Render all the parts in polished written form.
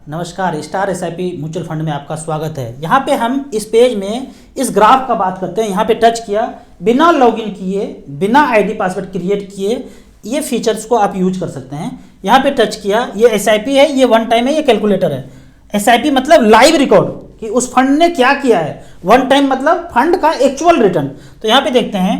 नमस्कार, star SIP mutual fund में आपका स्वागत है। यहाँ पे हम इस पेज में इस ग्राफ का बात करते हैं। यहाँ पे टच किया, बिना लॉगिन किए, बिना आईडी पासवर्ड क्रिएट किए ये फीचर्स को आप यूज कर सकते हैं। यहाँ पे टच किया, ये एसआईपी है, ये वन टाइम है, ये कैलकुलेटर है। एसआईपी मतलब लाइव रिकॉर्ड कि उस फंड ने क्या किया है। वन टाइम मतलब फंड का एक्चुअल रिटर्न। तो यहाँ पे देखते हैं,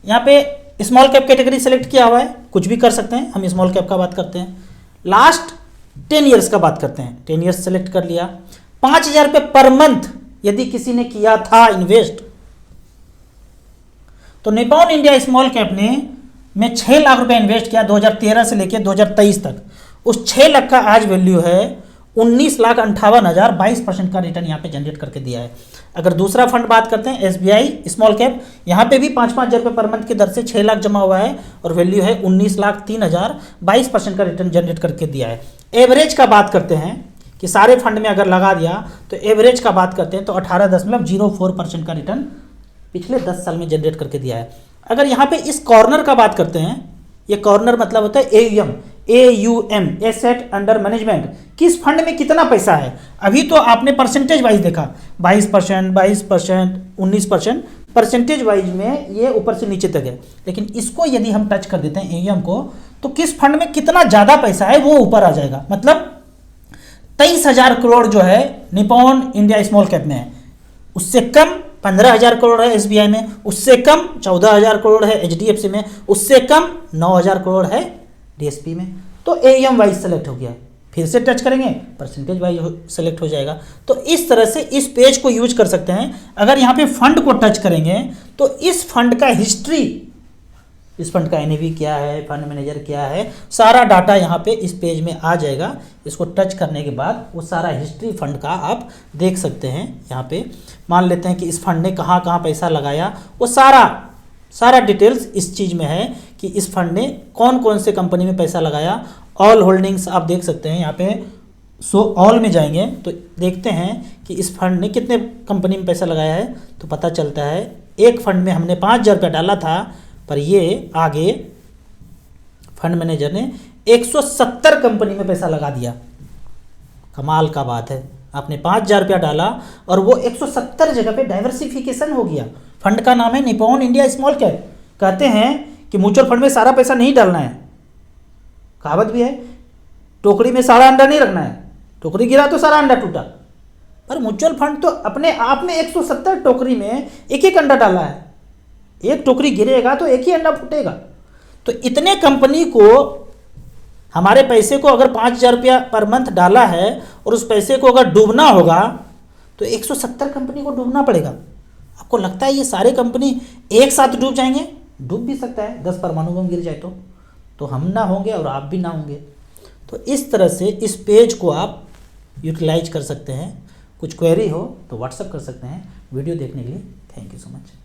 यहाँ पे स्मॉल कैप कैटेगरी सेलेक्ट किया हुआ है, कुछ भी कर सकते हैं। हम स्मॉल कैप का बात करते हैं। लास्ट 10 ईयर्स का बात करते हैं। 10 ईयर्स सेलेक्ट कर लिया। 5,000 रुपये पर मंथ यदि किसी ने किया था इन्वेस्ट, तो निपॉन इंडिया स्मॉल कैप ने में 6 लाख रुपए इन्वेस्ट किया 2013 से लेकर 2023 तक। उस 6 लाख का आज वैल्यू है 19,58,000, 22% का रिटर्न यहाँ पे जनरेट करके दिया है। अगर दूसरा फंड बात करते हैं एसबीआई स्मॉल कैप, यहाँ पे भी 5,000 रुपये पर मंथ की दर से 6 लाख जमा हुआ है और वैल्यू है 19,03,000, 22% का रिटर्न जनरेट करके दिया है। एवरेज का बात करते हैं कि सारे फंड में अगर लगा दिया तो एवरेज का बात करते हैं तो 18.04% का रिटर्न पिछले 10 साल में जनरेट करके दिया है। अगर यहाँ पे इस कॉर्नर का बात करते हैं, ये कॉर्नर मतलब होता है AUM, एसेट अंडर मैनेजमेंट। किस फंड में कितना पैसा है। अभी तो आपने परसेंटेज वाइज देखा, 22%, 22%, 19%, परसेंटेज वाइज में ये ऊपर से नीचे तक है। लेकिन इसको यदि हम टच कर देते हैं AUM को, तो किस फंड में कितना ज़्यादा पैसा है वो ऊपर आ जाएगा। मतलब 23,000 करोड़ जो है निपॉन इंडिया स्मॉल कैप में है, उससे कम 15,000 करोड़ है एसबीआई में, उससे कम 14,000 करोड़ है एचडीएफसी में, उससे कम 9,000 करोड़ है डीएसपी में। तो AUM वाइज सेलेक्ट हो गया। फिर से टच करेंगे, परसेंटेज वाइज सेलेक्ट हो जाएगा। तो इस तरह से इस पेज को यूज कर सकते हैं। अगर यहाँ पे फंड को टच करेंगे तो इस फंड का हिस्ट्री, इस फंड का NAV क्या है, फंड मैनेजर क्या है, सारा डाटा यहाँ पे इस पेज में आ जाएगा। इसको टच करने के बाद वो सारा हिस्ट्री फंड का आप देख सकते हैं। यहाँ पे मान लेते हैं कि इस फंड ने कहाँ कहाँ पैसा लगाया, वो सारा डिटेल्स इस चीज़ में है कि इस फंड ने कौन कौन से कंपनी में पैसा लगाया। ऑल होल्डिंग्स आप देख सकते हैं। यहाँ पे सो ऑल में जाएंगे तो देखते हैं कि इस फंड ने कितने कंपनी में पैसा लगाया है। तो पता चलता है एक फंड में हमने 5,000 रुपये डाला था, पर ये आगे फंड मैनेजर ने 170 कंपनी में पैसा लगा दिया। कमाल का बात है, आपने 5,000 रुपया डाला और वो 170 जगह पे डाइवर्सिफिकेशन हो गया। फंड का नाम है निपॉन इंडिया स्मॉल कैप। कहते हैं कि म्यूचुअल फंड में सारा पैसा नहीं डालना है, कहावत भी है, टोकरी में सारा अंडा नहीं रखना है, टोकरी गिरा तो सारा अंडा टूटा। पर म्यूचुअल फंड तो अपने आप में 170 टोकरी में एक एक अंडा डाला है। एक टोकरी गिरेगा तो एक ही अंडा फूटेगा। तो इतने कंपनी को, हमारे पैसे को अगर 5,000 रुपया पर मंथ डाला है और उस पैसे को अगर डूबना होगा तो 170 कंपनी को डूबना पड़ेगा। आपको लगता है ये सारे कंपनी एक साथ डूब जाएंगे? डूब भी सकता है, 10 परमाणु बम गिर जाए तो हम ना होंगे और आप भी ना होंगे। तो इस तरह से इस पेज को आप यूटिलाइज कर सकते हैं। कुछ क्वेरी हो तो व्हाट्सएप कर सकते हैं। वीडियो देखने के लिए थैंक यू सो मच।